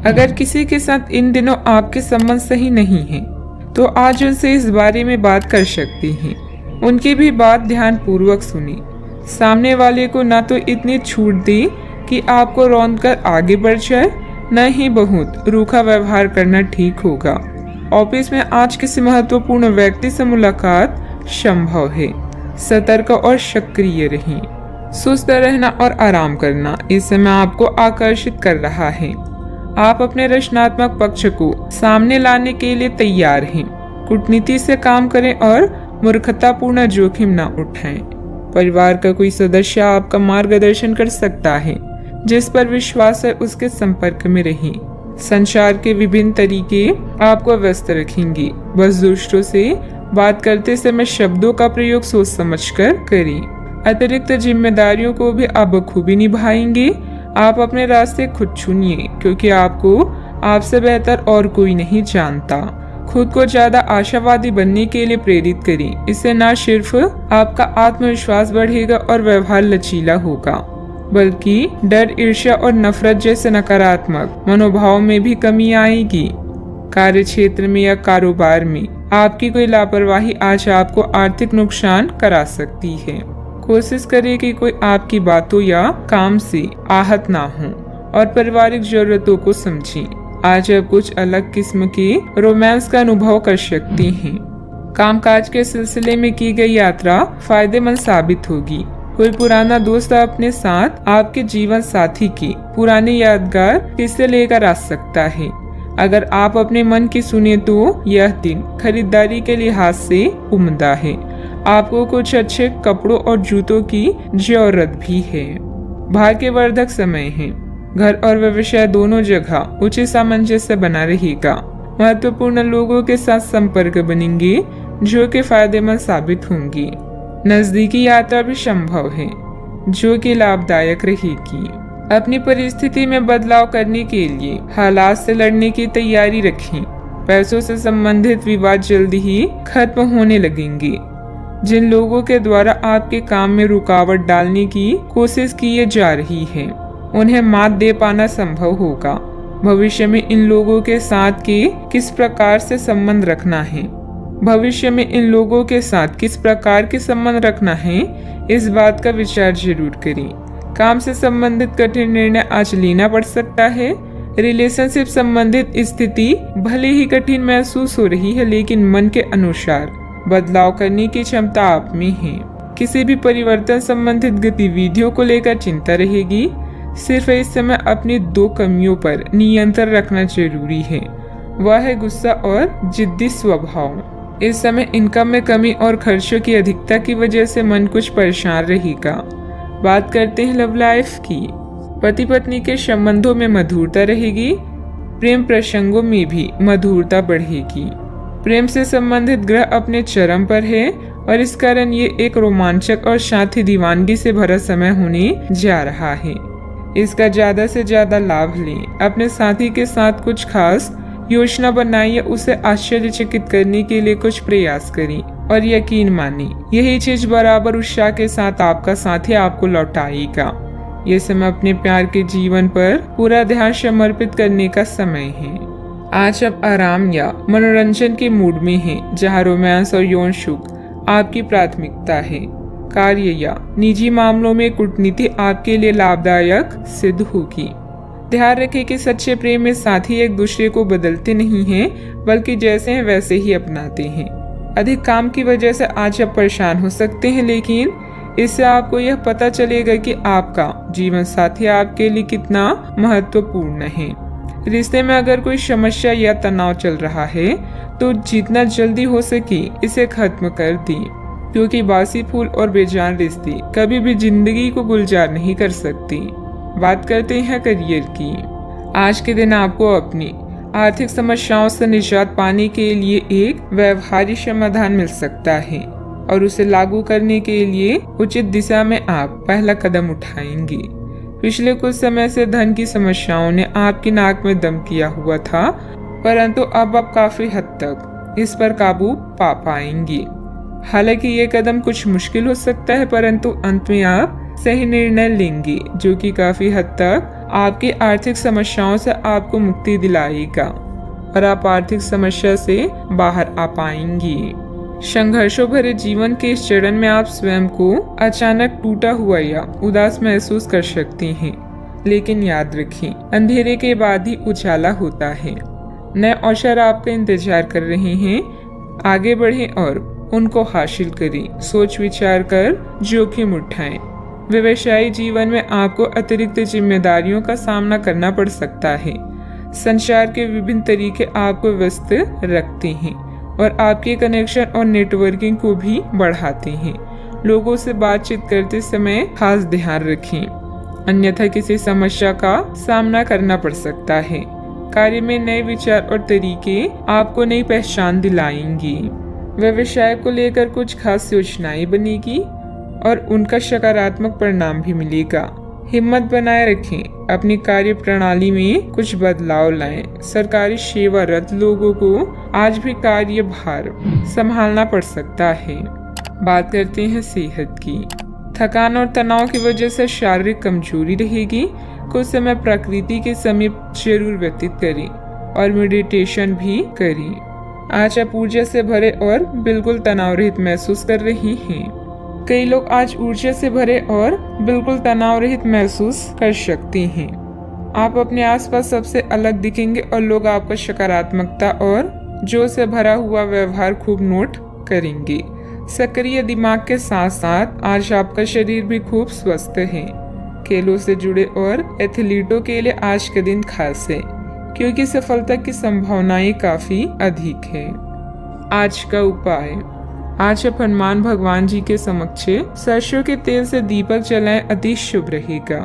अगर किसी के साथ इन दिनों आपके संबंध सही नहीं है तो आज उनसे इस बारे में बात कर सकती हैं। उनकी भी बात ध्यान पूर्वक सुनी। सामने वाले को ना तो इतनी छूट दी कि आपको रौंद कर आगे बढ़ जाए, न ही बहुत रूखा व्यवहार करना ठीक होगा। ऑफिस में आज किसी महत्वपूर्ण व्यक्ति से मुलाकात संभव है। सतर्क और सक्रिय रहें। सुस्त रहना और आराम करना इस समय आपको आकर्षित कर रहा है। आप अपने रचनात्मक पक्ष को सामने लाने के लिए तैयार हैं। कूटनीति से काम करें और मूर्खतापूर्ण जोखिम न उठाएं। परिवार का कोई सदस्य आपका मार्गदर्शन कर सकता है। जिस पर विश्वास है उसके संपर्क में रहें। संचार के विभिन्न तरीके आपको व्यस्त रखेंगे। बस दूसरों से बात करते समय शब्दों का प्रयोग सोच समझकर करें। अतिरिक्त जिम्मेदारियों को भी आप बखूबी निभाएंगे। आप अपने रास्ते खुद चुनिए, क्योंकि आपको आपसे बेहतर और कोई नहीं जानता। खुद को ज्यादा आशावादी बनने के लिए प्रेरित करें। इससे न सिर्फ आपका आत्मविश्वास बढ़ेगा और व्यवहार लचीला होगा, बल्कि डर, ईर्ष्या और नफरत जैसे नकारात्मक मनोभाव में भी कमी आएगी। कार्य क्षेत्र में या कारोबार में आपकी कोई लापरवाही आज आपको आर्थिक नुकसान करा सकती है। कोशिश करें कि कोई आपकी बातों या काम से आहत ना हो और पारिवारिक जरूरतों को समझें। आज आप कुछ अलग किस्म के रोमांस का अनुभव कर सकती हैं। कामकाज के सिलसिले में की गई यात्रा फायदेमंद साबित होगी। कोई पुराना दोस्त अपने साथ आपके जीवन साथी की पुरानी यादगार किस्से लेकर आ सकता है। अगर आप अपने मन की सुने तो यह दिन खरीदारी के लिहाज से उम्दा है। आपको कुछ अच्छे कपड़ों और जूतों की जरूरत भी है। भाग्यवर्धक समय है। घर और व्यवसाय दोनों जगह उचित सामंजस्य बना रहेगा। महत्वपूर्ण लोगों के साथ संपर्क बनेंगे जो कि फायदेमंद साबित होंगी। नजदीकी यात्रा भी संभव है जो कि लाभदायक रहेगी। अपनी परिस्थिति में बदलाव करने के लिए हालात से लड़ने की तैयारी रखें। पैसों से संबंधित विवाद जल्दी ही खत्म होने लगेंगे। जिन लोगों के द्वारा आपके काम में रुकावट डालने की कोशिश की जा रही है उन्हें मात दे पाना संभव होगा। भविष्य में इन लोगों के साथ के किस प्रकार से संबंध रखना है इस बात का विचार जरूर करें। काम से संबंधित कठिन निर्णय आज लेना पड़ सकता है। रिलेशनशिप संबंधित स्थिति भले ही कठिन महसूस हो रही है, लेकिन मन के अनुसार बदलाव करने की क्षमता आप में है। किसी भी परिवर्तन संबंधित गतिविधियों को लेकर चिंता रहेगी। सिर्फ इस समय अपनी दो कमियों पर नियंत्रण रखना जरूरी है, वह है गुस्सा और जिद्दी स्वभाव। इस समय इनकम में कमी और खर्चों की अधिकता की वजह से मन कुछ परेशान रहेगा। बात करते हैं लव लाइफ की। पति पत्नी के संबंधों में मधुरता रहेगी। प्रेम प्रसंगों में भी मधुरता बढ़ेगी। प्रेम से संबंधित ग्रह अपने चरम पर है और इस कारण ये एक रोमांचक और साथी दीवानगी से भरा समय होने जा रहा है। इसका ज्यादा से ज्यादा लाभ लें। अपने साथी के साथ कुछ खास योजना बनाइए, उसे आश्चर्यचकित करने के लिए कुछ प्रयास करें और यकीन मानिए यही चीज बराबर उत्साह के साथ आपका साथी आपको लौटाएगा। ये समय अपने प्यार के जीवन पर पूरा ध्यान समर्पित करने का समय है। आज आप आराम या मनोरंजन के मूड में हैं, जहां रोमांस और यौन सुख आपकी प्राथमिकता है। कार्य या निजी मामलों में कूटनीति आपके लिए लाभदायक सिद्ध होगी। ध्यान रखें कि सच्चे प्रेम में साथी एक दूसरे को बदलते नहीं हैं, बल्कि जैसे हैं वैसे ही अपनाते हैं। अधिक काम की वजह से आज आप परेशान हो सकते हैं, लेकिन इससे आपको यह पता चलेगा कि आपका जीवन साथी आपके लिए कितना महत्वपूर्ण है। रिश्ते में अगर कोई समस्या या तनाव चल रहा है तो जितना जल्दी हो सके इसे खत्म कर दें, क्योंकि बासी फूल और बेजान रिश्ते कभी भी जिंदगी को गुलजार नहीं कर सकते। बात करते हैं करियर की। आज के दिन आपको अपनी आर्थिक समस्याओं से निजात पाने के लिए एक व्यवहारिक समाधान मिल सकता है और उसे लागू करने के लिए उचित दिशा में आप पहला कदम उठाएंगे। पिछले कुछ समय से धन की समस्याओं ने आपकी नाक में दम किया हुआ था, परंतु अब आप काफी हद तक इस पर काबू पा पाएंगे। हालांकि ये कदम कुछ मुश्किल हो सकता है, परंतु अंत में आप सही निर्णय लेंगे जो कि काफी हद तक आपकी आर्थिक समस्याओं से आपको मुक्ति दिलाएगा और आप आर्थिक समस्या से बाहर आ पाएंगी। संघर्षों भरे जीवन के इस चरण में आप स्वयं को अचानक टूटा हुआ या उदास महसूस कर सकती हैं, लेकिन याद रखें, अंधेरे के बाद ही उजाला होता है। नए अवसर आपका इंतजार कर रहे हैं। आगे बढ़ें और उनको हासिल करें। सोच विचार कर जोखिम उठाएं। व्यवसायी जीवन में आपको अतिरिक्त जिम्मेदारियों का सामना करना पड़ सकता है। संचार के विभिन्न तरीके आपको व्यस्त रखते हैं और आपके कनेक्शन और नेटवर्किंग को भी बढ़ाते हैं। लोगों से बातचीत करते समय खास ध्यान रखें, अन्यथा किसी समस्या का सामना करना पड़ सकता है। कार्य में नए विचार और तरीके आपको नई पहचान दिलाएंगी। व्यवसाय को लेकर कुछ खास योजनाएं बनेगी और उनका सकारात्मक परिणाम भी मिलेगा। हिम्मत बनाए रखें, अपनी कार्य प्रणाली में कुछ बदलाव लाएं। सरकारी सेवारत लोगों को आज भी कार्यभार संभालना पड़ सकता है। बात करते हैं सेहत की। थकान और तनाव की वजह से शारीरिक कमजोरी रहेगी। कुछ समय प्रकृति के समीप जरूर व्यतीत करें और मेडिटेशन भी करें। आज आप ऊर्जा से भरे और बिल्कुल तनाव रहित महसूस कर रहे हैं। कई लोग आज ऊर्जा से भरे और बिल्कुल तनाव रहित महसूस कर सकते हैं। आप अपने आसपास सबसे अलग दिखेंगे और लोग आपका सकारात्मकता और जोश से भरा हुआ व्यवहार खूब नोट करेंगे। सक्रिय दिमाग के साथ साथ आज आपका शरीर भी खूब स्वस्थ है। खेलों से जुड़े और एथलीटों के लिए आज का दिन खास है, क्योंकि सफलता की संभावनाएं काफी अधिक है। आज का उपाय, आज आप हनुमान भगवान जी के समक्ष सरसों के तेल से दीपक जलाएं, अति शुभ रहेगा।